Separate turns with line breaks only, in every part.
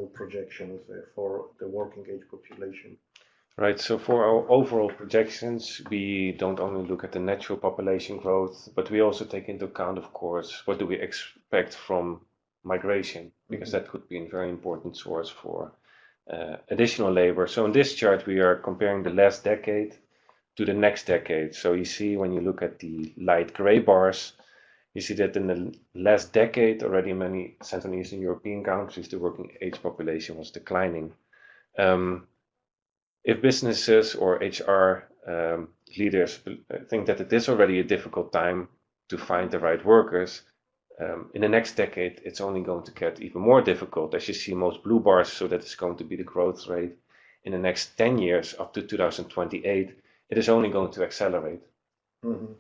projections for the working age population?
Right, so for our overall projections, we don't only look at the natural population growth, but we also take into account, of course, what do we expect from migration, because that could be a very important source for additional labor. So in this chart, we are comparing the last decade to the next decade. So you see when you look at the light gray bars, you see that in the last decade, already in many Central and Eastern European countries, the working age population was declining. If businesses or HR leaders think that it is already a difficult time to find the right workers, in the next decade, it's only going to get even more difficult. As you see most blue bars, so that is going to be the growth rate in the next 10 years up to 2028. It is only going to accelerate.
Mm-hmm.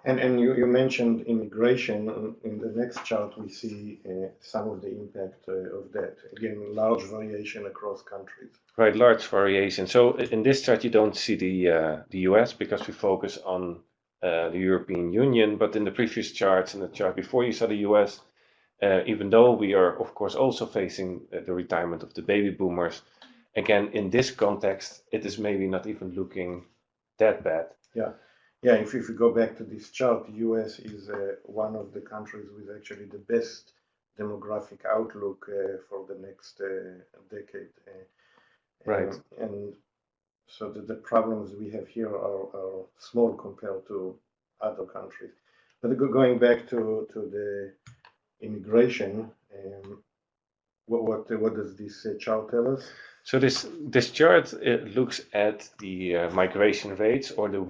And you mentioned immigration. In the next chart, we see some of the impact of that. Again, large variation across countries.
Right, large variation. So in this chart, you don't see the US because we focus on the European Union. But in the previous charts, in the chart before, you saw the US. Even though we are, of course, also facing the retirement of the baby boomers. Again, in this context, it is maybe not even looking that bad.
Yeah. Yeah, if you go back to this chart, the US is one of the countries with actually the best demographic outlook for the next decade.
Right.
And so the problems we have here are small compared to other countries. But going back to the immigration, what does this chart tell us?
So this chart looks at the migration rates or the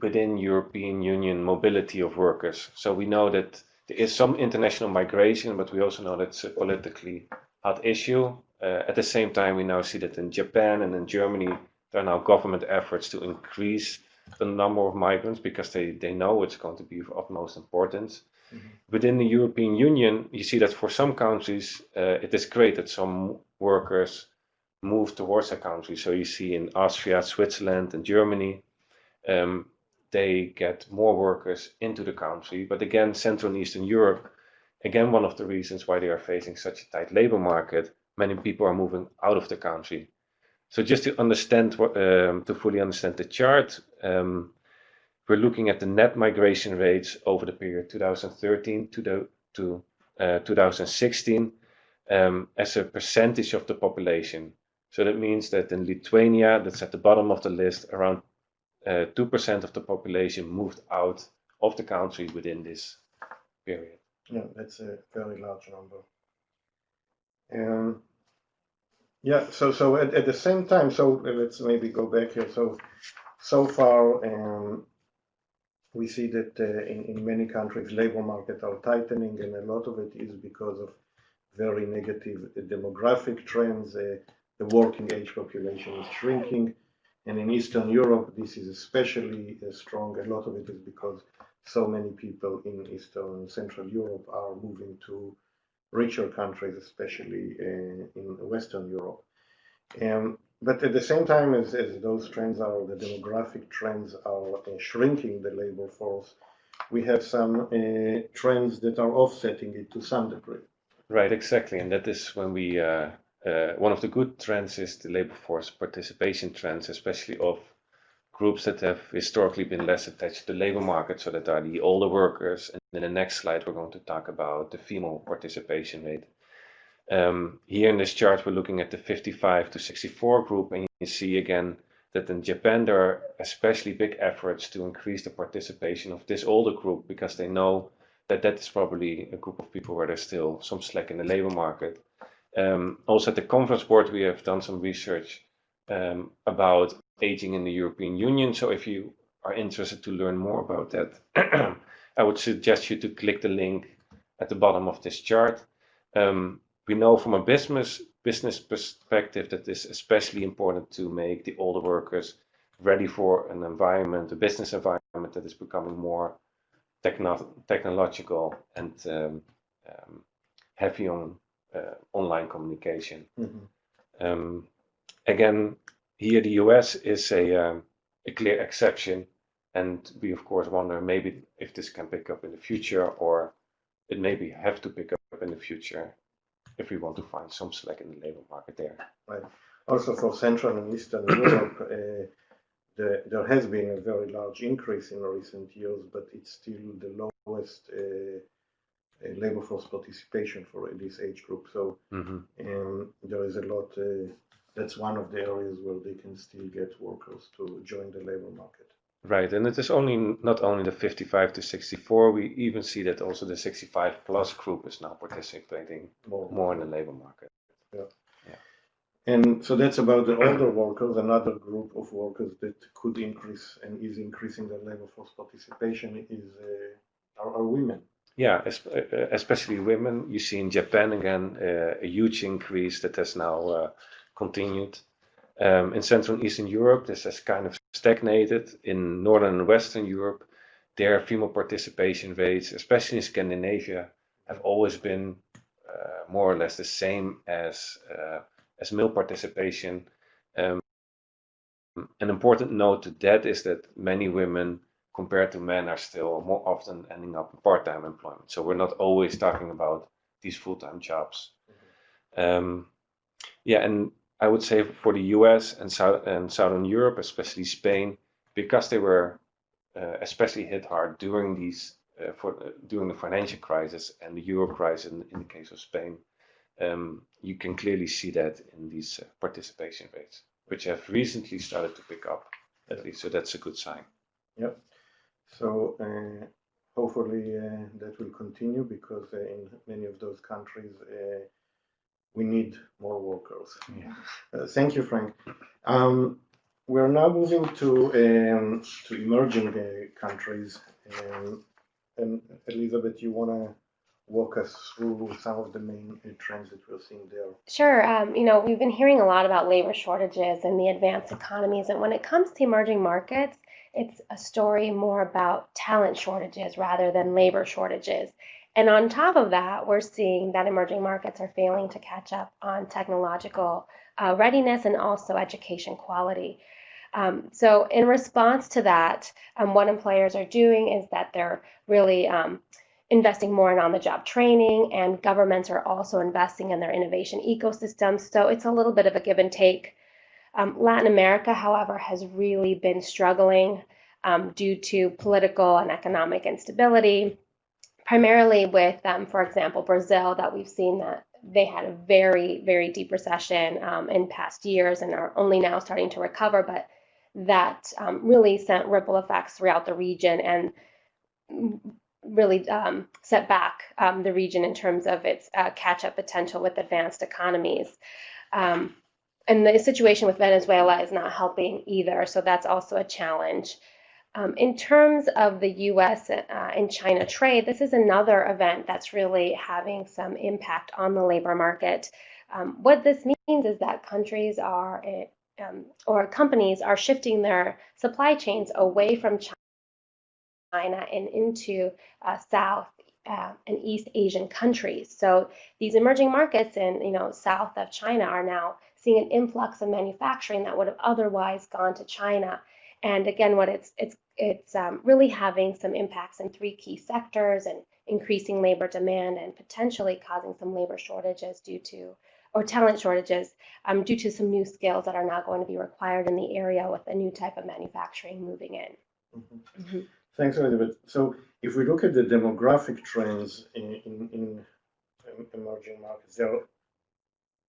within European Union mobility of workers. So we know that there is some international migration, but we also know that it's a politically hot issue. At the same time, we now see that in Japan and in Germany, there are now government efforts to increase the number of migrants because they know it's going to be of utmost importance. Mm-hmm. Within the European Union, you see that for some countries, it is great that some workers move towards a country. So you see in Austria, Switzerland, and Germany, they get more workers into the country. But again, Central and Eastern Europe, again, one of the reasons why they are facing such a tight labor market, many people are moving out of the country. So just to understand to fully understand the chart, we're looking at the net migration rates over the period 2013 to 2016 as a percentage of the population. So that means that in Lithuania, that's at the bottom of the list, around 2% of the population moved out of the country within this period.
Yeah, that's a very large number. Yeah, so at the same time, so let's maybe go back here. So far, we see that in many countries, labor markets are tightening, and a lot of it is because of very negative demographic trends. The working age population is shrinking, and in Eastern Europe, this is especially strong. A lot of it is because so many people in Eastern and Central Europe are moving to richer countries, especially in Western Europe. But at the same time as those trends are, the demographic trends are shrinking the labor force, we have some trends that are offsetting it to some degree.
Right, exactly. And that is when we, one of the good trends is the labor force participation trends, especially of groups that have historically been less attached to the labor market, so that are the older workers. And in the next slide, we're going to talk about the female participation rate. Here in this chart, we're looking at the 55 to 64 group, and you see again that in Japan, there are especially big efforts to increase the participation of this older group because they know that that is probably a group of people where there's still some slack in the labor market. Also at the conference board, we have done some research about aging in the European Union. So if you are interested to learn more about that, I would suggest you to click the link at the bottom of this chart. We know from a business perspective that it's especially important to make the older workers ready for an environment, a business environment that is becoming more technological and heavy on online communication. Mm-hmm. Again, here the US is a clear exception, and we of course wonder maybe if this can pick up in the future, or it maybe have to pick up in the future if we want to find some slack in the labor market there.
Right. Also for Central and Eastern Europe, there has been a very large increase in recent years, but it's still the lowest labor force participation for this age group. So there is a lot. That's one of the areas where they can still get workers to join the labor market.
Right, and it is not only the 55 to 64. We even see that also the 65 plus group is now participating more in the labor market.
Yeah. And so that's about the older workers. Another group of workers that could increase and is increasing their labor force participation are women.
Yeah, especially women. You see in Japan again a huge increase that has now continued. In Central and Eastern Europe, this has kind of stagnated. In Northern and Western Europe, their female participation rates, especially in Scandinavia, have always been more or less the same as male participation. An important note to that is that many women, compared to men, are still more often ending up in part-time employment. So we're not always talking about these full-time jobs. Yeah, and I would say for the US and Southern Europe, especially Spain, because they were especially hit hard during during the financial crisis and the euro crisis in the case of Spain, you can clearly see that in these participation rates, which have recently started to pick up, at least. So that's a good sign.
Yep. So hopefully that will continue, because in many of those countries we need more workers.
Yeah.
Thank you, Frank. We're now moving to emerging countries, and Elizabeth, you want to walk us through some of the main trends that we're seeing there?
Sure. We've been hearing a lot about labor shortages in the advanced economies, and when it comes to emerging markets, it's a story more about talent shortages rather than labor shortages. And on top of that, we're seeing that emerging markets are failing to catch up on technological readiness and also education quality. So in response to that, what employers are doing is that they're really investing more in on-the-job training, and governments are also investing in their innovation ecosystems. So it's a little bit of a give and take. Latin America, however, has really been struggling due to political and economic instability, primarily with, for example, Brazil, that we've seen that they had a very, very deep recession in past years and are only now starting to recover, but that really sent ripple effects throughout the region and really set back the region in terms of its catch-up potential with advanced economies. And the situation with Venezuela is not helping either, so that's also a challenge. In terms of the US and China trade, this is another event that's really having some impact on the labor market. What this means is that countries are, or companies are shifting their supply chains away from China and into South and East Asian countries. So these emerging markets in south of China are now seeing an influx of manufacturing that would have otherwise gone to China. And again, what it's really having some impacts in three key sectors and increasing labor demand and potentially causing some labor shortages or talent shortages due to some new skills that are now going to be required in the area with a new type of manufacturing moving in.
Mm-hmm. Mm-hmm. Thanks, Elizabeth. So if we look at the demographic trends in emerging markets, they're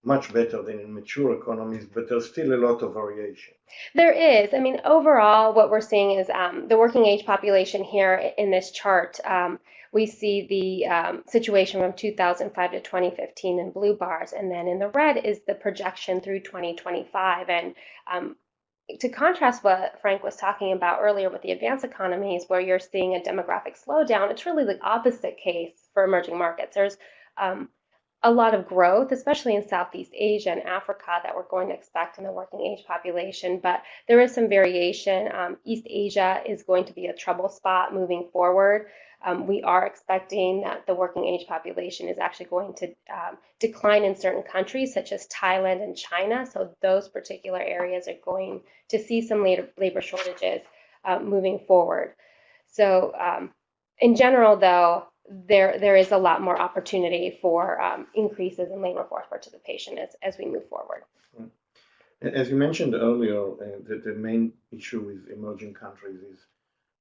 much better than in mature economies, but there's still a lot of variation.
There is. I mean, overall, what we're seeing is the working age population here in this chart. We see the situation from 2005 to 2015 in blue bars, and then in the red is the projection through 2025. And to contrast what Frank was talking about earlier with the advanced economies, where you're seeing a demographic slowdown, it's really the opposite case for emerging markets. There's a lot of growth, especially in Southeast Asia and Africa, that we're going to expect in the working age population, but there is some variation. East Asia is going to be a trouble spot moving forward. We are expecting that the working age population is actually going to decline in certain countries such as Thailand and China. So those particular areas are going to see some labor shortages moving forward. So in general, though, there is a lot more opportunity for increases in labor force participation as we move forward.
As you mentioned earlier, the main issue with emerging countries is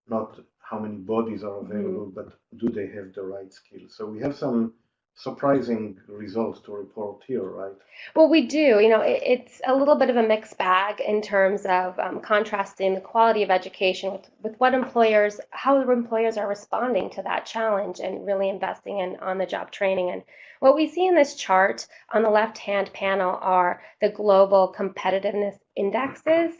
not how many bodies are available, but do they have the right skills? So we have some surprising results to report here, right?
Well, we do. It's a little bit of a mixed bag in terms of contrasting the quality of education with how employers are responding to that challenge and really investing in on-the-job training. And what we see in this chart on the left-hand panel are the global competitiveness indexes.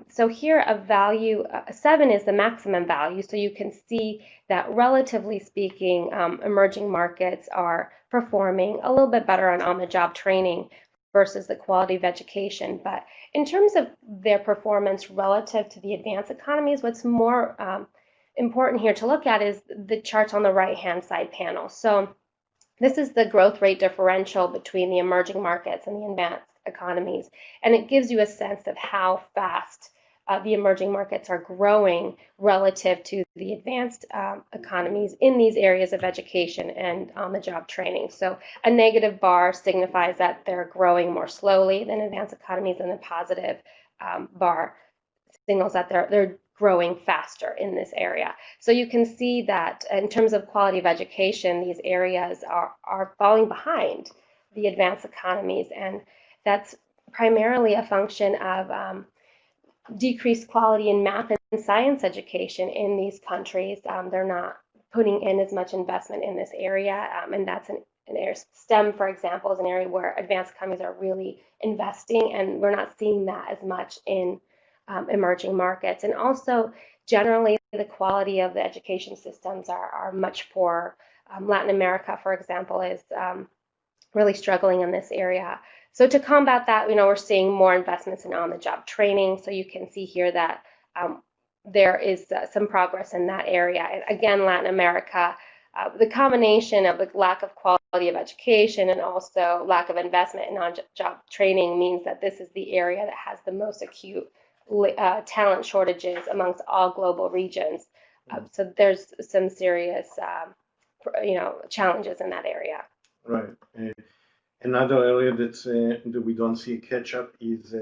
So here a value, 7 is the maximum value, so you can see that relatively speaking, emerging markets are performing a little bit better on the job training versus the quality of education. But in terms of their performance relative to the advanced economies, what's more important here to look at is the charts on the right-hand side panel. So this is the growth rate differential between the emerging markets and the advanced economies, and it gives you a sense of how fast the emerging markets are growing relative to the advanced economies in these areas of education and on-the-job training. So a negative bar signifies that they're growing more slowly than advanced economies, and a positive bar signals that they're growing faster in this area. So you can see that in terms of quality of education, these areas are falling behind the advanced economies, and that's primarily a function of decreased quality in math and science education in these countries. They're not putting in as much investment in this area, and that's an area. STEM, for example, is an area where advanced economies are really investing, and we're not seeing that as much in emerging markets. And also, generally, the quality of the education systems are much poorer. Latin America, for example, is really struggling in this area. So to combat that, we're seeing more investments in on-the-job training. So you can see here that there is some progress in that area. And again, Latin America, the combination of the lack of quality of education and also lack of investment in on-job training means that this is the area that has the most acute talent shortages amongst all global regions. So there's some serious, challenges in that area.
Right. Another area that we don't see a catch-up is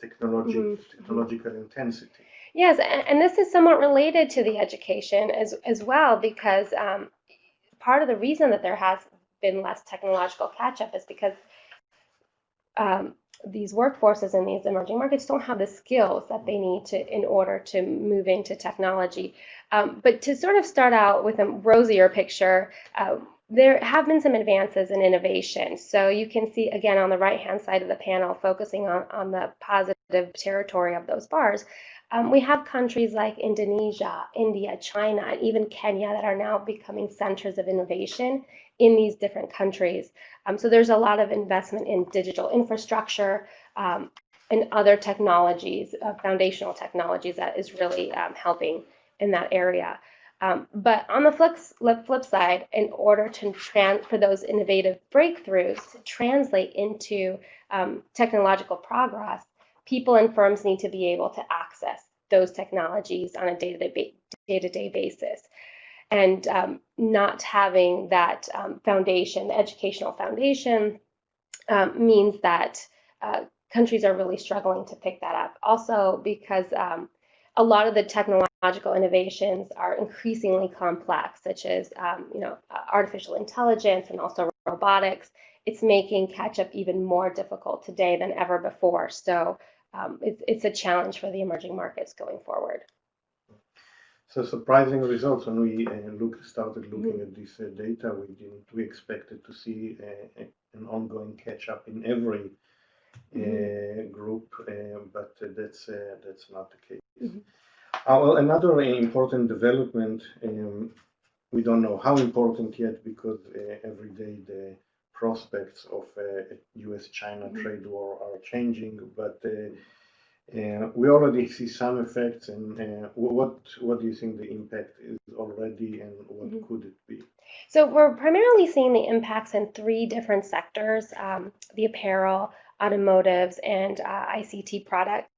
technological intensity.
Yes, and this is somewhat related to the education as well, because part of the reason that there has been less technological catch-up is because these workforces in these emerging markets don't have the skills that they need in order to move into technology. But to sort of start out with a rosier picture, there have been some advances in innovation. So you can see, again, on the right-hand side of the panel, focusing on the positive territory of those bars, we have countries like Indonesia, India, China, and even Kenya that are now becoming centers of innovation in these different countries. So there's a lot of investment in digital infrastructure and other technologies, foundational technologies, that is really helping in that area. But on the flip side, in order for those innovative breakthroughs to translate into technological progress, people and firms need to be able to access those technologies on a day-to-day basis. And not having that foundation, the educational foundation, means that countries are really struggling to pick that up. Also, because a lot of the technological innovations are increasingly complex, such as artificial intelligence and also robotics. It's making catch-up even more difficult today than ever before. So it's a challenge for the emerging markets going forward.
So surprising results when we started looking at this data. We expected to see an ongoing catch-up in every group, but that's not the case. Well, another important development, we don't know how important yet, because every day the prospects of a US-China trade war are changing, but we already see some effects. And what do you think the impact is already, and what could it be?
So we're primarily seeing the impacts in 3 different sectors: the apparel, automotives, and ICT products.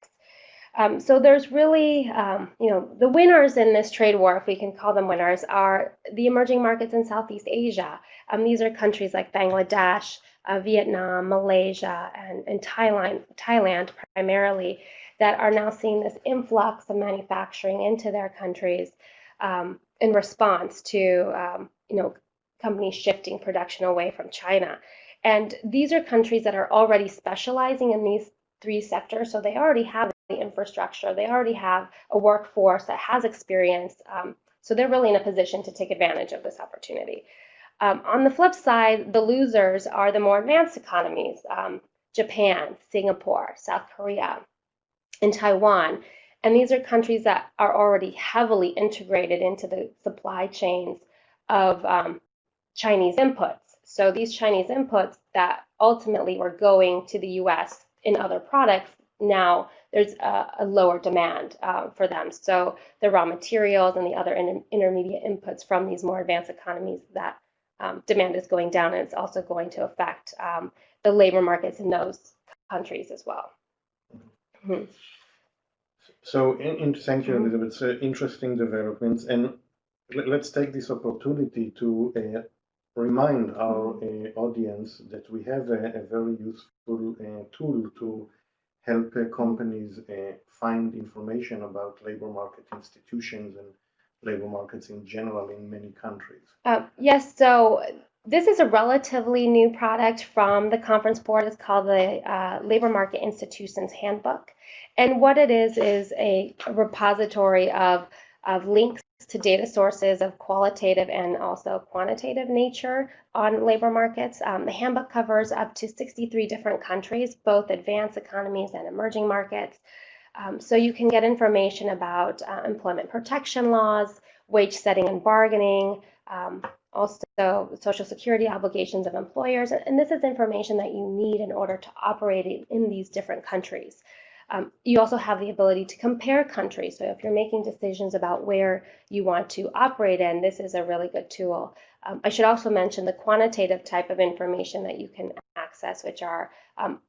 So there's really, the winners in this trade war, if we can call them winners, are the emerging markets in Southeast Asia. These are countries like Bangladesh, Vietnam, Malaysia, and Thailand primarily, that are now seeing this influx of manufacturing into their countries in response to, companies shifting production away from China. And these are countries that are already specializing in these three sectors, so they already have the infrastructure, they already have a workforce that has experience, so they're really in a position to take advantage of this opportunity. On the flip side, the losers are the more advanced economies, Japan, Singapore, South Korea, and Taiwan. And these are countries that are already heavily integrated into the supply chains of Chinese inputs. So these Chinese inputs that ultimately were going to the US in other products, now there's a lower demand for them. So the raw materials and the other intermediate inputs from these more advanced economies, that demand is going down, and it's also going to affect the labor markets in those countries as well. Mm-hmm.
So, thank you, Elizabeth. So interesting developments, and let's take this opportunity to remind our audience that we have a very useful tool to help companies find information about labor market institutions and labor markets in general in many countries.
Yes, so this is a relatively new product from the Conference Board. It's called the Labor Market Institutions Handbook. And what it is a repository of links to data sources of qualitative and also quantitative nature on labor markets. The handbook covers up to 63 different countries, both advanced economies and emerging markets. So you can get information about employment protection laws, wage setting and bargaining, also social security obligations of employers. And this is information that you need in order to operate in these different countries. You also have the ability to compare countries. So if you're making decisions about where you want to operate in, this is a really good tool. I should also mention the quantitative type of information that you can access, which are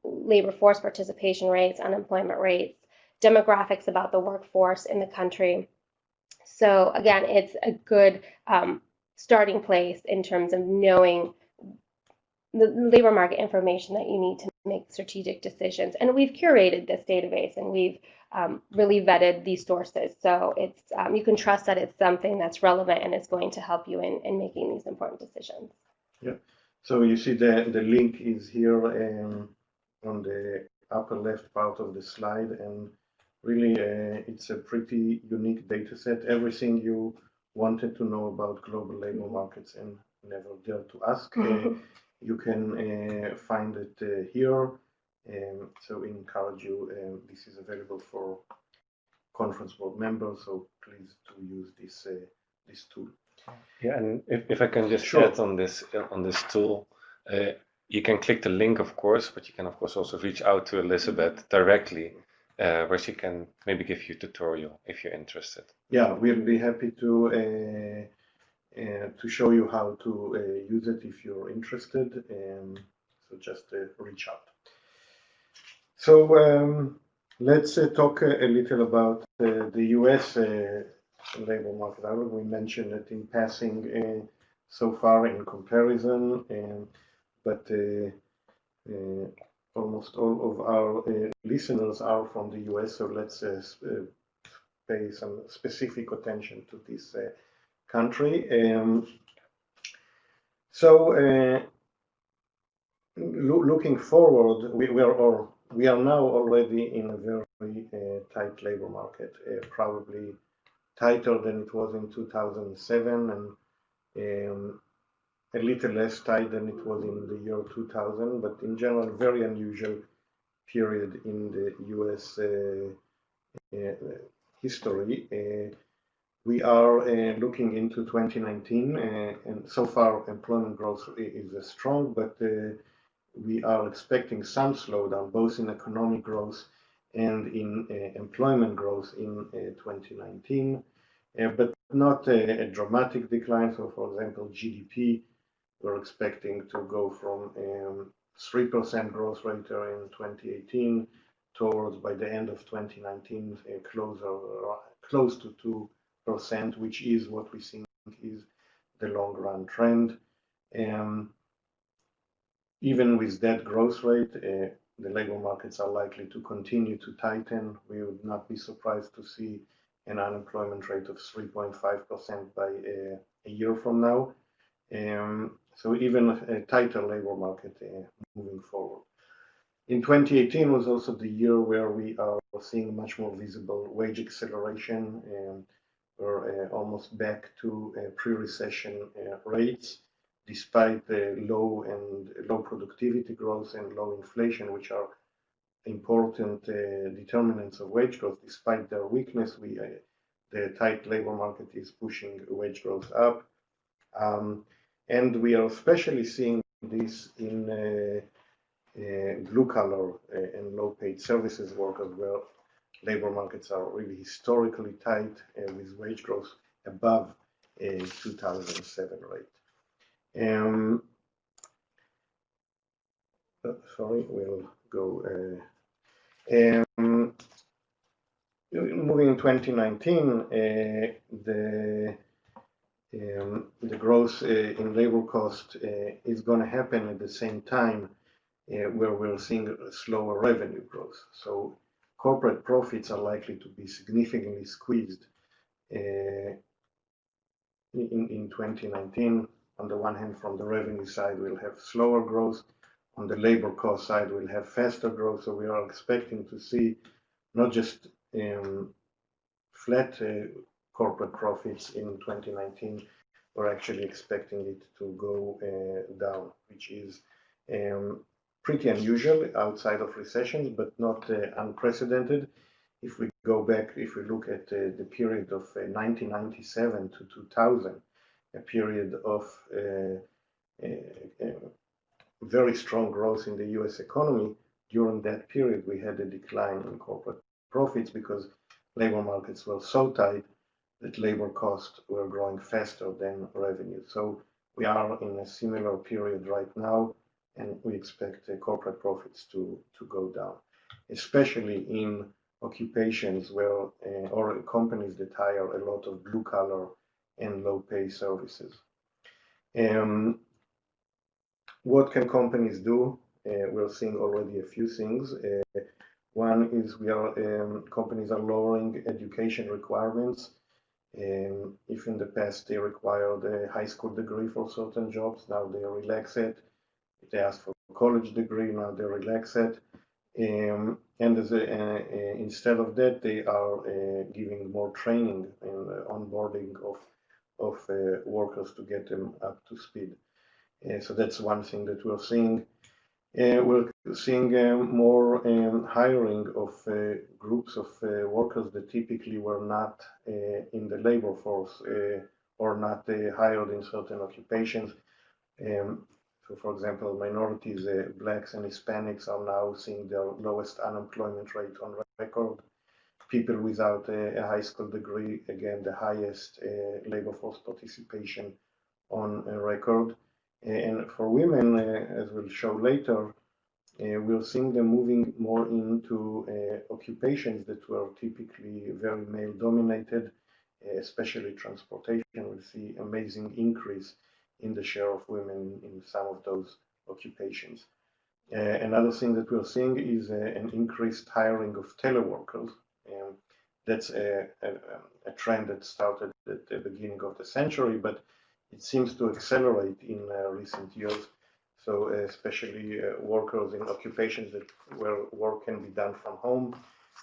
labor force participation rates, unemployment rates, demographics about the workforce in the country. So again, it's a good starting place in terms of knowing the labor market information that you need to make strategic decisions. And we've curated this database, and we've really vetted these sources. So it's you can trust that it's something that's relevant and it's going to help you in making these important decisions.
Yeah. So you see the link is here on the upper left part of the slide, and really it's a pretty unique data set. Everything you wanted to know about global labor markets and never dared to ask, you can find it here. So we encourage you, this is available for Conference Board members, so please do use this tool.
Yeah, and if I can just add on this tool, you can click the link, of course, but you can, of course, also reach out to Elizabeth directly, where she can maybe give you a tutorial if you're interested.
Yeah, we'll be happy to show you how to use it if you're interested. So just reach out. So let's talk a little about the US labor market. We mentioned it in passing so far in comparison, but almost all of our listeners are from the US, so let's pay some specific attention to this country. So looking forward, we are now already in a very tight labor market, probably tighter than it was in 2007, and a little less tight than it was in the year 2000, but in general, very unusual period in the US history. We are looking into 2019, and so far employment growth is strong, but we are expecting some slowdown both in economic growth and in employment growth in 2019, but not a dramatic decline. So, for example, GDP, we're expecting to go from 3% growth rate in 2018 towards, by the end of 2019, close to 2%, which is what we think is the long run trend. Even with that growth rate, the labor markets are likely to continue to tighten. We would not be surprised to see an unemployment rate of 3.5% by a year from now. So even a tighter labor market moving forward. In 2018 was also the year where we are seeing much more visible wage acceleration. We're almost back to pre-recession rates, despite the low productivity growth and low inflation, which are important determinants of wage growth. Despite their weakness, the tight labor market is pushing wage growth up. And we are especially seeing this in blue-collar and low-paid services workers, where labor markets are really historically tight with wage growth above 2007 rate. Sorry, we'll go. Moving in 2019, the growth in labor cost is going to happen at the same time where we're seeing slower revenue growth. So corporate profits are likely to be significantly squeezed in 2019. On the one hand, from the revenue side, we'll have slower growth. On the labor cost side, we'll have faster growth. So we are expecting to see not just flat corporate profits in 2019, we're actually expecting it to go down, which is pretty unusual outside of recessions, but not unprecedented. If we go back, if we look at the period of 1997 to 2000, a period of very strong growth in the US economy, during that period we had a decline in corporate profits because labor markets were so tight that labor costs were growing faster than revenue. So we are in a similar period right now, and we expect corporate profits to go down, especially in occupations where or companies that hire a lot of blue collar and low pay services. What can companies do? We're seeing already a few things. One is companies are lowering education requirements. If in the past they required a high school degree for certain jobs, now they relax it. If they ask for a college degree, now they relax it. And instead of that, they are giving more training and onboarding of workers to get them up to speed. So that's one thing that we're seeing. We're seeing more hiring of groups of workers that typically were not in the labor force or not hired in certain occupations. So, for example, minorities, blacks and Hispanics are now seeing their lowest unemployment rate on record. People without a high school degree, again, the highest labor force participation on record. And for women, as we'll show later, we're seeing them moving more into occupations that were typically very male-dominated, especially transportation. We see amazing increase in the share of women in some of those occupations. Another thing that we're seeing is an increased hiring of teleworkers. That's a trend that started at the beginning of the century, but it seems to accelerate in recent years. So especially workers in occupations where work can be done from home,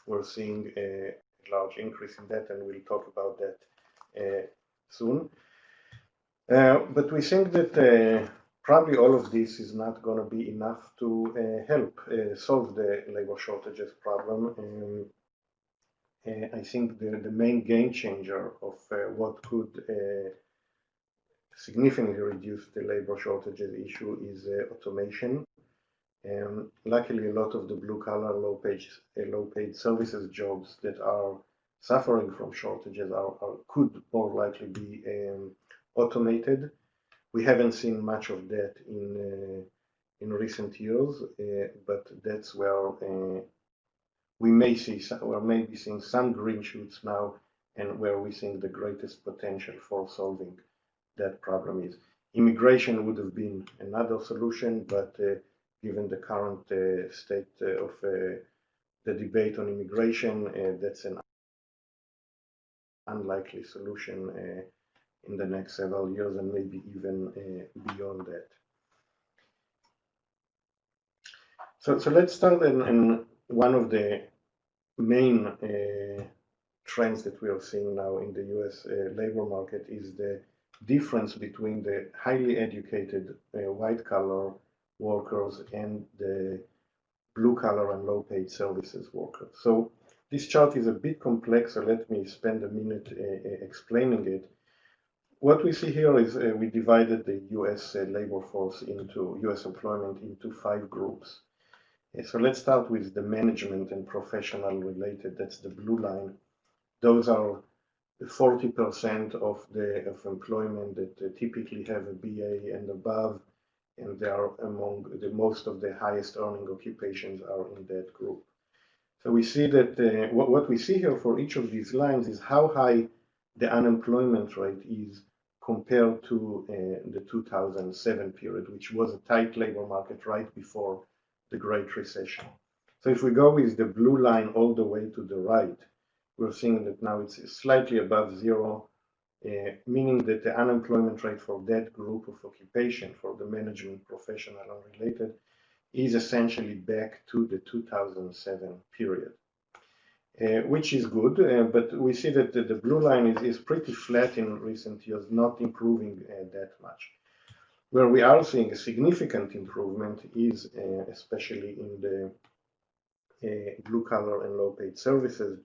we're seeing a large increase in that, and we'll talk about that soon. But we think that probably all of this is not going to be enough to help solve the labor shortages problem. I think the main game changer of what could significantly reduce the labor shortages issue is automation. Luckily, a lot of the blue-collar, low-paid services jobs that are suffering from shortages could more likely be automated. We haven't seen much of that in recent years, but that's where we may see some, or maybe seeing some green shoots now, and where we think the greatest potential for solving that problem is. Immigration would have been another solution, but given the current state of the debate on immigration, that's an unlikely solution in the next several years, and maybe even beyond that. So let's start in one of the main trends that we are seeing now in the US labor market is the difference between the highly educated white-collar workers and the blue-collar and low-paid services workers. So this chart is a bit complex, so let me spend a minute explaining it. What we see here is we divided the US labor force into US employment into 5 groups. So let's start with the management and professional related, that's the blue line. Those are 40% of employment that typically have a BA and above, and they are among the most of the highest earning occupations are in that group. So we see that what we see here for each of these lines is how high the unemployment rate is compared to the 2007 period, which was a tight labor market right before the Great Recession. So if we go with the blue line all the way to the right, we're seeing that now it's slightly above zero, meaning that the unemployment rate for that group of occupation, for the management, professional, and related, is essentially back to the 2007 period, which is good, but we see that the blue line is pretty flat in recent years, not improving that much. Where we are seeing a significant improvement is especially in the blue-collar and low-paid services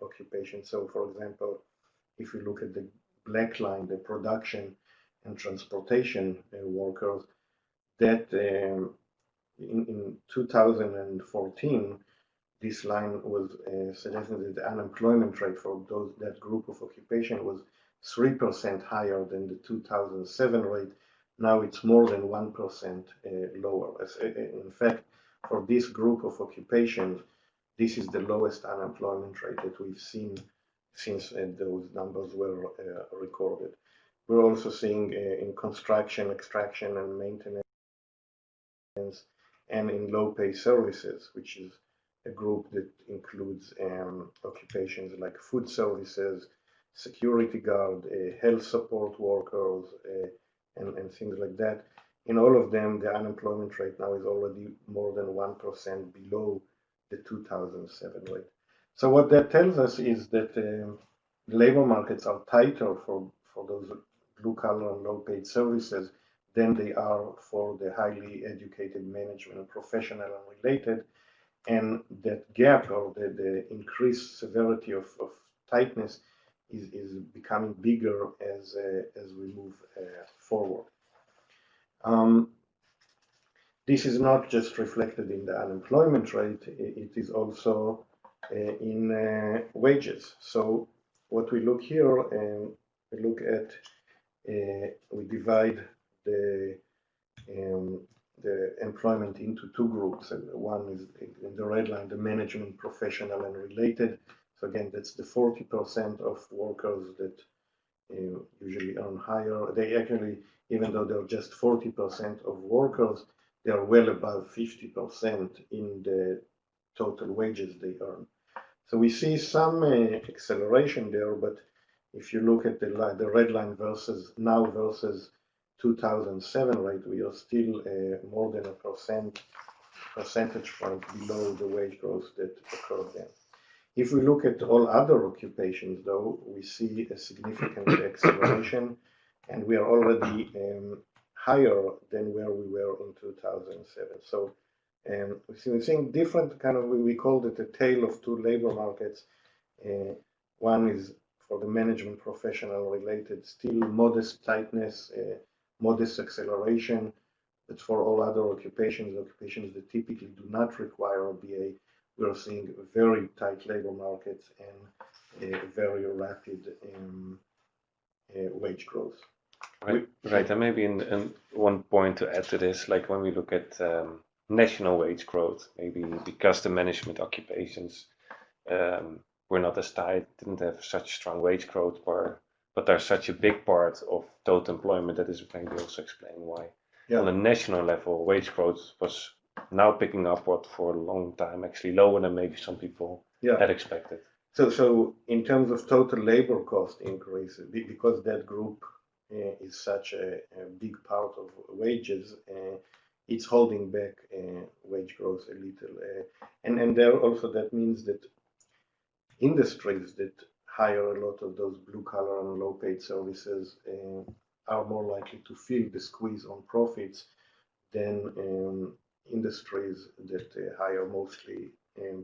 occupation. So, for example, if you look at the black line, the production and transportation workers, that in 2014, this line was suggesting that the unemployment rate for that group of occupation was 3% higher than the 2007 rate. Now it's more than 1% lower. In fact, for this group of occupations, this is the lowest unemployment rate that we've seen since those numbers were recorded. We're also seeing in construction, extraction, and maintenance, and in low-pay services, which is a group that includes occupations like food services, security guard, health support workers, and things like that. In all of them, the unemployment rate now is already more than 1% below the 2007 rate. So what that tells us is that labor markets are tighter for those blue-collar and low-paid services than they are for the highly educated management, professional and related, and that gap, or the increased severity of tightness, is becoming bigger as we move forward. This is not just reflected in the unemployment rate, it is also in wages. So what we look here, we look at, we divide the employment into 2 groups. And one is in the red line, the management, professional, and related. So again, that's the 40% of workers that usually earn higher. They actually, even though they're just 40% of workers, they are well above 50% in the total wages they earn. So we see some acceleration there, but if you look at the red line versus now versus 2007 rate, we are still more than a percentage point below the wage growth that occurred then. If we look at all other occupations, though, we see a significant acceleration, and we are already higher than where we were in 2007. So we're seeing different kind of, we called it a tale of 2 labor markets. One is for the management professional related, still modest tightness, modest acceleration, but for all other occupations that typically do not require a BA, we're seeing very tight labor markets and very rapid wage growth.
Right, and maybe in one point to add to this, like when we look at national wage growth, maybe because the management occupations were not as tight, didn't have such strong wage growth, but they're such a big part of total employment. That is maybe also explain why on a national level wage growth was now picking up, what for a long time actually lower than maybe some people had expected.
So in terms of total labor cost increase, because that group is such a big part of wages, it's holding back wage growth a little. And there also that means that industries that hire a lot of those blue collar and low paid services are more likely to feel the squeeze on profits than industries that hire mostly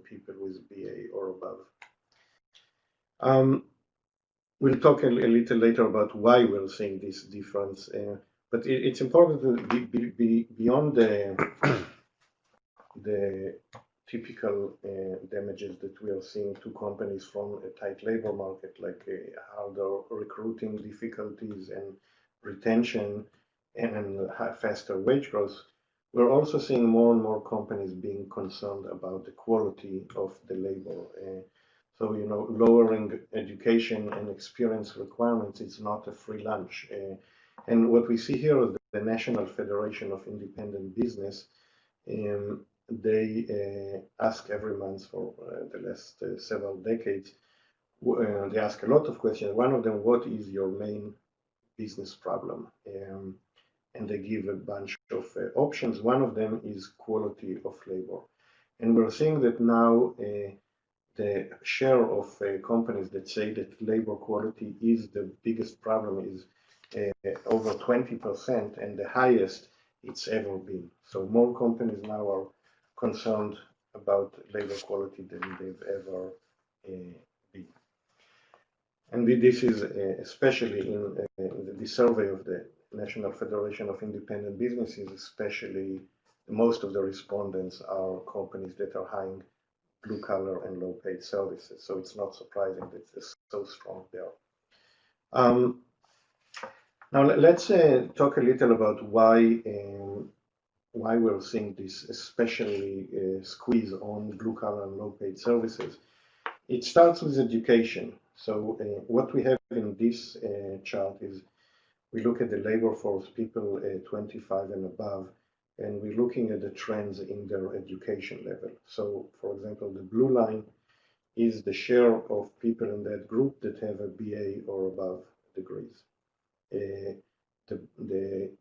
people with BA or above. We'll talk a little later about why we're seeing this difference, but it's important to be beyond the typical damages that we are seeing to companies from a tight labor market, like harder recruiting difficulties and retention and faster wage growth. We're also seeing more and more companies being concerned about the quality of the labor. So, lowering education and experience requirements is not a free lunch. And what we see here is the National Federation of Independent Business. They ask every month for the last several decades. They ask a lot of questions. One of them, what is your main business problem? And they give a bunch of options. One of them is quality of labor. And we're seeing that now the share of companies that say that labor quality is the biggest problem is over 20% and the highest it's ever been. So more companies now are concerned about labor quality than they've ever been. And this is especially in the survey of the National Federation of Independent Businesses, especially most of the respondents are companies that are hiring blue collar and low paid services. So it's not surprising that it's so strong there. Now let's talk a little about why we're seeing this especially squeeze on blue collar and low paid services. It starts with education. So what we have in this chart is we look at the labor force, people 25 and above, and we're looking at the trends in their education level. So, for example, the blue line is the share of people in that group that have a BA or above degrees. The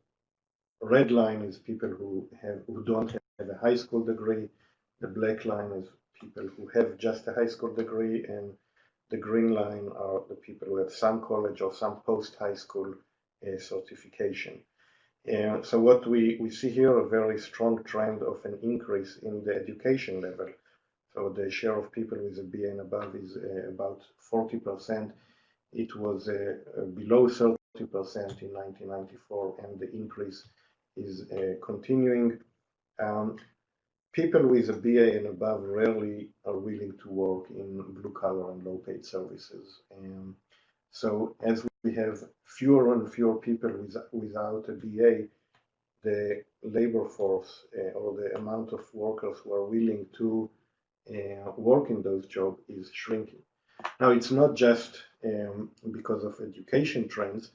red line is people who don't have a high school degree. The black line is people who have just a high school degree, and the green line are the people who have some college or some post-high school certification. So what we see here, a very strong trend of an increase in the education level. So the share of people with a BA and above is about 40%. It was below 30% in 1994, and the increase is continuing. People with a BA and above rarely are willing to work in blue collar and low paid services. So as we have fewer and fewer people without a BA, the labor force or the amount of workers who are willing to work in those jobs is shrinking. Now, it's not just because of education trends,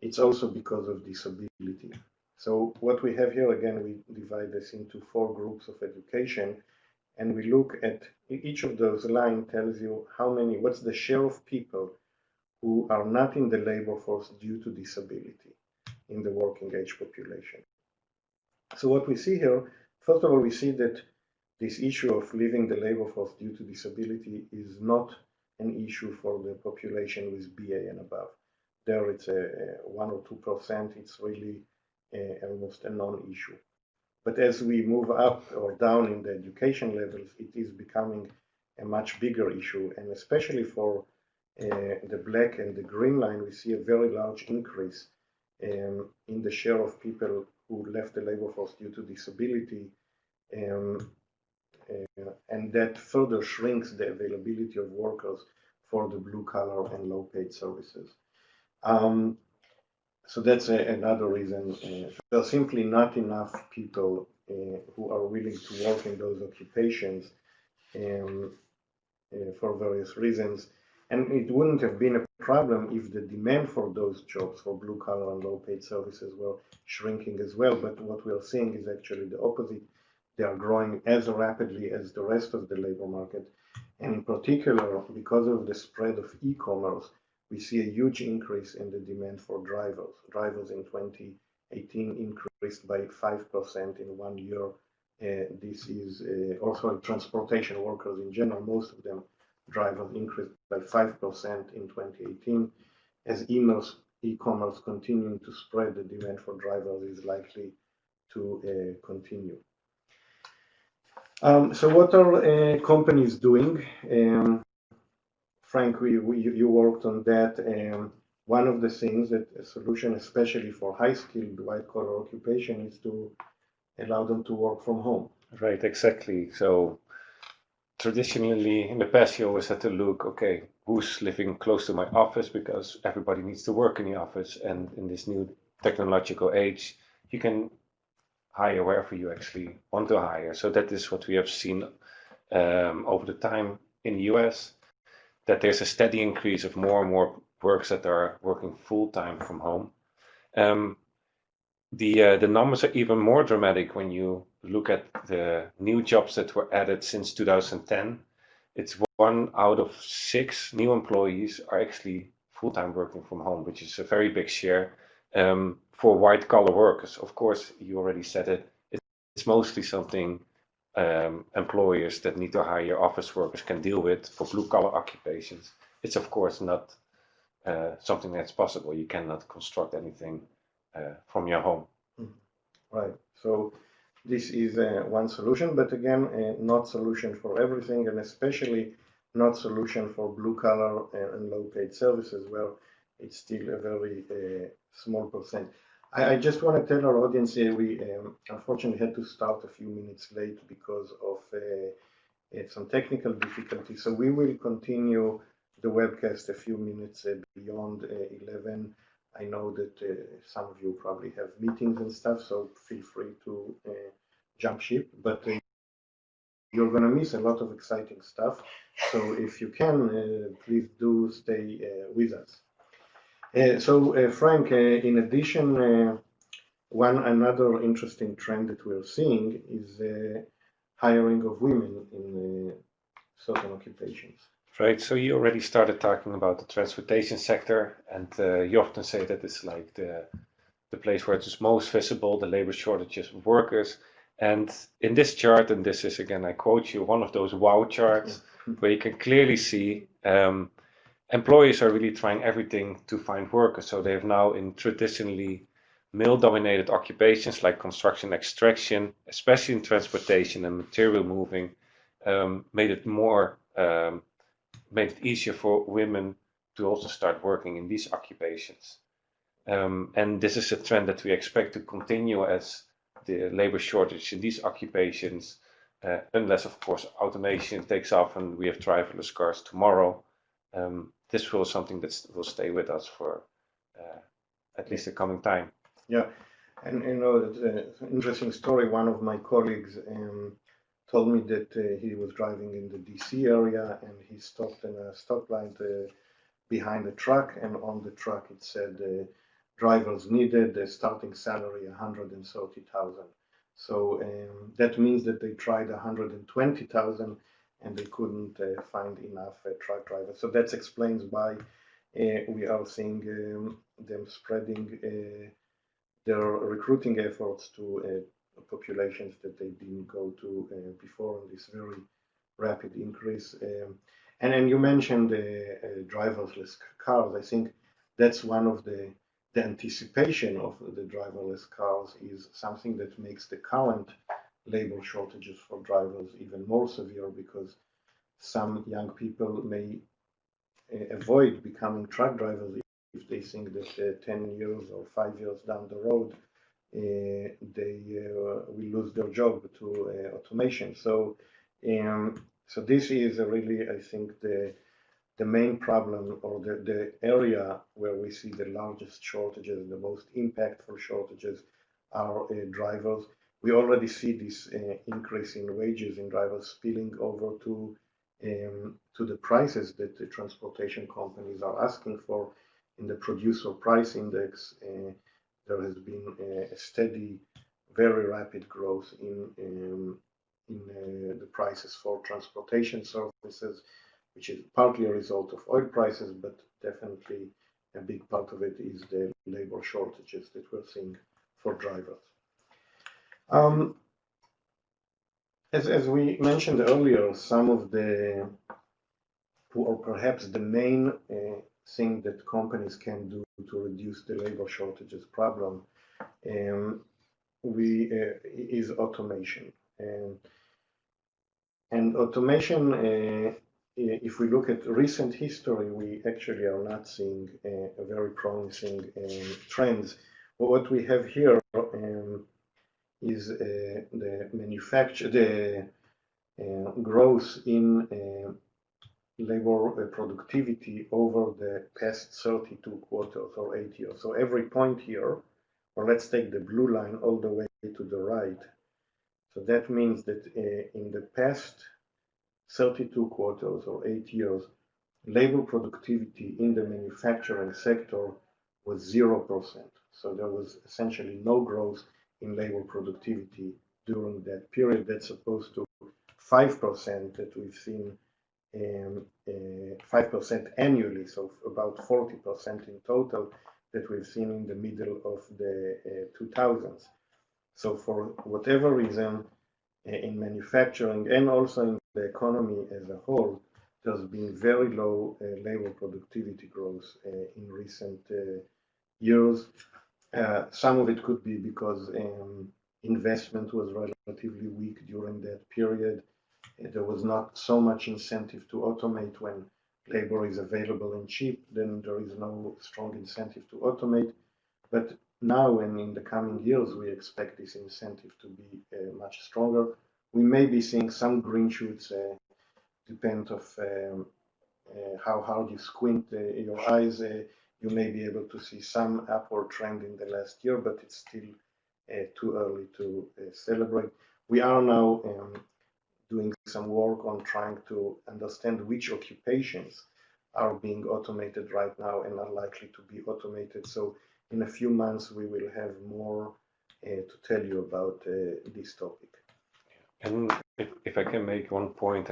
it's also because of disability. So what we have here, again, we divide this into 4 groups of education, and we look at each of those lines tells you what's the share of people who are not in the labor force due to disability in the working age population. So what we see here, first of all, we see that this issue of leaving the labor force due to disability is not an issue for the population with BA and above. There it's a 1 or 2%, it's really almost a non-issue. But as we move up or down in the education levels, it is becoming a much bigger issue, and especially for the black and the green line, we see a very large increase in the share of people who left the labor force due to disability, and that further shrinks the availability of workers for the blue collar and low paid services. So that's another reason. There are simply not enough people who are willing to work in those occupations um, for various reasons. And it wouldn't have been a problem if the demand for those jobs, for blue collar and low paid services, were shrinking as well. But what we are seeing is actually the opposite. They are growing as rapidly as the rest of the labor market. And in particular, because of the spread of e-commerce, we see a huge increase in the demand for drivers. Drivers in 2018 increased by 5% in 1 year. This is also transportation workers in general, most of them drivers increased by 5% in 2018. As e-commerce continuing to spread, the demand for drivers is likely to continue. So what are companies doing? Frank, you worked on that. One of the things that a solution, especially for high-skilled white-collar occupation, is to allow them to work from home.
Right, exactly. So traditionally, in the past, you always had to look, okay, who's living close to my office, because everybody needs to work in the office. And in this new technological age, you can hire wherever you actually want to hire. So that is what we have seen over the time in the US, that there's a steady increase of more and more workers that are working full time from home. The numbers are even more dramatic when you look at the new jobs that were added since 2010. It's 1 out of 6 new employees are actually full-time working from home, which is a very big share for white-collar workers. Of course, you already said it. It's mostly something employers that need to hire office workers can deal with. For blue-collar occupations, it's of course not something that's possible. You cannot construct anything from your home.
Right. So this is one solution, but again, not solution for everything, and especially not solution for blue collar and low paid services, where it's still a very small percent. I just want to tell our audience here, we unfortunately had to start a few minutes late because of some technical difficulties. So we will continue the webcast a few minutes beyond 11. I know that some of you probably have meetings and stuff, so feel free to jump ship, but you're going to miss a lot of exciting stuff. So if you can, please do stay with us. So Frank, in addition, another interesting trend that we're seeing is hiring of women in certain occupations.
Right, so you already started talking about the transportation sector, and you often say that it's like the place where it is most visible, the labor shortages of workers. And in this chart, and this is again, I quote you, one of those wow charts, where you can clearly see employers are really trying everything to find workers. So they have now, in traditionally male-dominated occupations like construction extraction, especially in transportation and material moving, made it easier for women to also start working in these occupations. And this is a trend that we expect to continue as the labor shortage in these occupations, unless, of course, automation takes off and we have driverless cars tomorrow. This will something that will stay with us for at least the coming time.
Yeah, and you know, it's an interesting story. One of my colleagues told me that he was driving in the DC area and he stopped in a stoplight behind a truck, and on the truck it said drivers needed, the starting salary 130,000. So that means that they tried 120,000 and they couldn't find enough truck drivers. So that explains why we are seeing them spreading their recruiting efforts to populations that they didn't go to before, in this very rapid increase. And then you mentioned driverless cars. I think that's one of the anticipation of the driverless cars is something that makes the current labor shortages for drivers even more severe, because some young people may avoid becoming truck drivers if they think that 10 years or 5 years down the road they will lose their job to automation. So so this is really, I think, the the main problem or the area where we see the largest shortages, the most impactful shortages are drivers. We already see this increase in wages in drivers spilling over to the prices that the transportation companies are asking for. In the producer price index, there has been a steady, very rapid growth in the prices for transportation services, which is partly a result of oil prices, but definitely a big part of it is the labor shortages that we're seeing for drivers. As we mentioned earlier, some of the, or perhaps the main thing that companies can do to reduce the labor shortages problem is automation. And automation, if we look at recent history, we actually are not seeing a very promising trends. But what we have here is the growth in labor productivity over the past 32 quarters or 8 years. So every point here, or let's take the blue line all the way to the right. So that means that in the past 32 quarters or 8 years, labor productivity in the manufacturing sector was 0%. So there was essentially no growth in labor productivity during that period. That's opposed to 5% that we've seen, 5% annually, so about 40% in total that we've seen in the middle of the 2000s. So for whatever reason, in manufacturing and also in the economy as a whole, there's been very low labor productivity growth in recent years. Some of it could be because investment was relatively weak during that period. There was not so much incentive to automate. When labor is available and cheap, then there is no strong incentive to automate. But now and in the coming years, we expect this incentive to be much stronger. We may be seeing some green shoots, depend of how hard you squint your eyes. You may be able to see some upward trend in the last year, but it's still too early to celebrate. We are now doing some work on trying to understand which occupations are being automated right now and are likely to be automated. So in a few months, we will have more to tell you about this topic.
And if I can make one point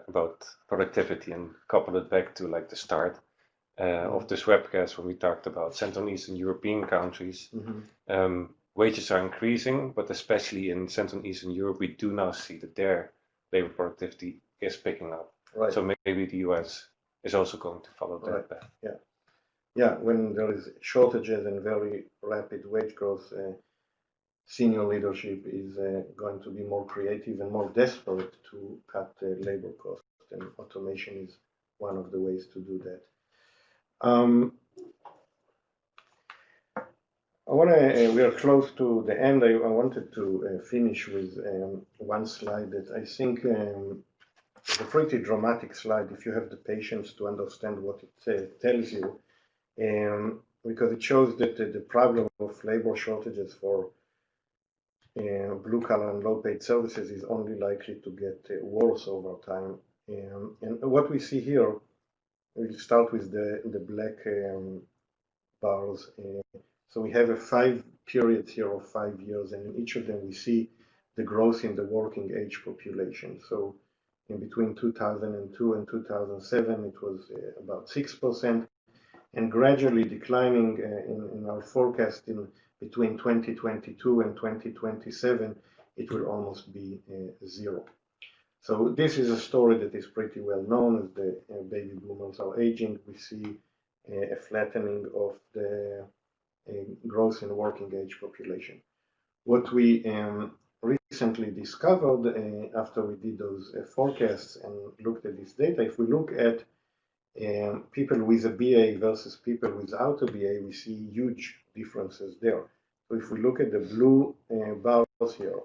about productivity and couple it back to like the start of this webcast when we talked about Central and Eastern European countries, wages are increasing, but especially in Central and Eastern Europe, we do now see that their labor productivity is picking up.
Right.
So maybe the US is also going to follow that path.
Yeah, when there is shortages and very rapid wage growth, senior leadership is going to be more creative and more desperate to cut labor costs, and automation is one of the ways to do that. We are close to the end. I wanted to finish with one slide that I think is a pretty dramatic slide if you have the patience to understand what it tells you, because it shows that the problem of labor shortages for blue collar and low paid services is only likely to get worse over time. And what we see here, we'll start with the black bars. So we have a 5 periods here of 5 years, and in each of them we see the growth in the working age population. So in between 2002 and 2007, it was about 6%, and gradually declining in our forecast in between 2022 and 2027, it will almost be 0. So this is a story that is pretty well known. As the baby boomers are aging, we see a flattening of the growth in working age population. What we recently discovered after we did those forecasts and looked at this data, if we look at people with a BA versus people without a BA, we see huge differences there. So if we look at the blue bars here,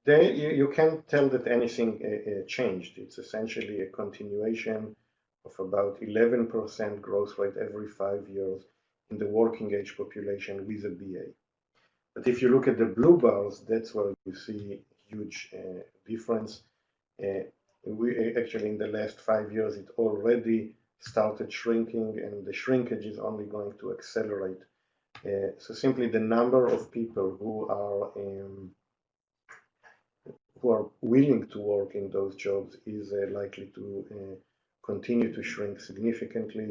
you can't tell that anything changed. It's essentially a continuation of about 11% growth rate every 5 years in the working age population with a BA. But if you look at the blue bars, that's where you see huge difference. We actually, in the last 5 years, it already started shrinking, and the shrinkage is only going to accelerate. So simply the number of people who are willing to work in those jobs is likely to continue to shrink significantly,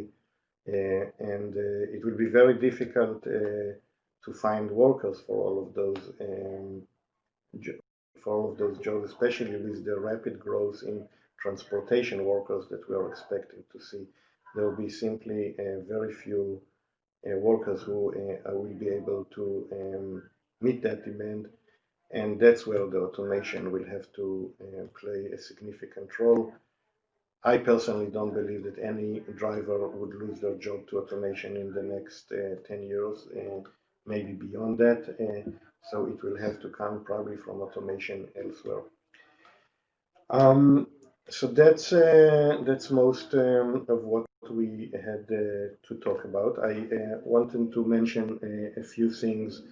and it will be very difficult to find workers for all of those jobs, especially with the rapid growth in transportation workers that we are expecting to see. There will be simply very few workers who will be able to meet that demand, and that's where the automation will have to play a significant role. I personally don't believe that any driver would lose their job to automation in the next 10 years, maybe beyond that. So it will have to come probably from automation elsewhere. So that's most of what we had to talk about. I wanted to mention a few things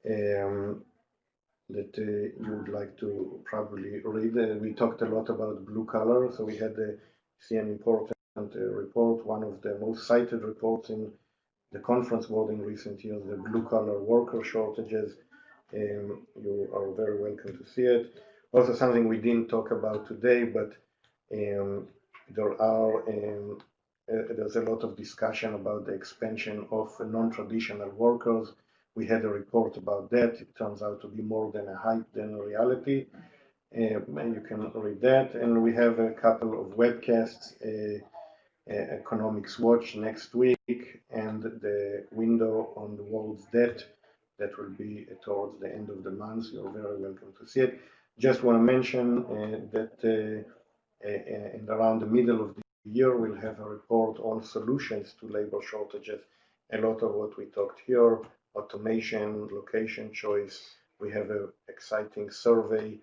that you would like to probably read. We talked a lot about blue collar, so we had see an important report, one of the most cited reports in the conference board in recent years, the blue collar worker shortages. You are very welcome to see it. Also, something we didn't talk about today, but there's a lot of discussion about the expansion of non-traditional workers. We had a report about that. It turns out to be more than a hype than a reality. And you can read that. And we have a couple of webcasts, Economics Watch next week, and the window on the world's debt that will be towards the end of the month. You're very welcome to see it. Just want to mention that in around the middle of the year, we'll have a report on solutions to labor shortages. A lot of what we talked here, automation, location choice. We have an exciting survey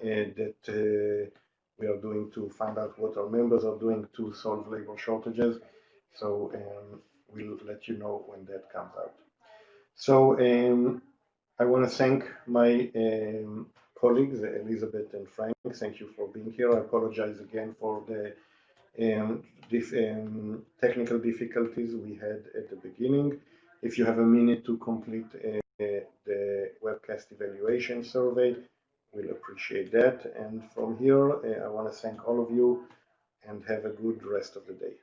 that we are doing to find out what our members are doing to solve labor shortages. So we'll let you know when that comes out. So I want to thank my colleagues, Elizabeth and Frank. Thank you for being here. I apologize again for the technical difficulties we had at the beginning. If you have a minute to complete the webcast evaluation survey, we'll appreciate that. And from here, I want to thank all of you and have a good rest of the day.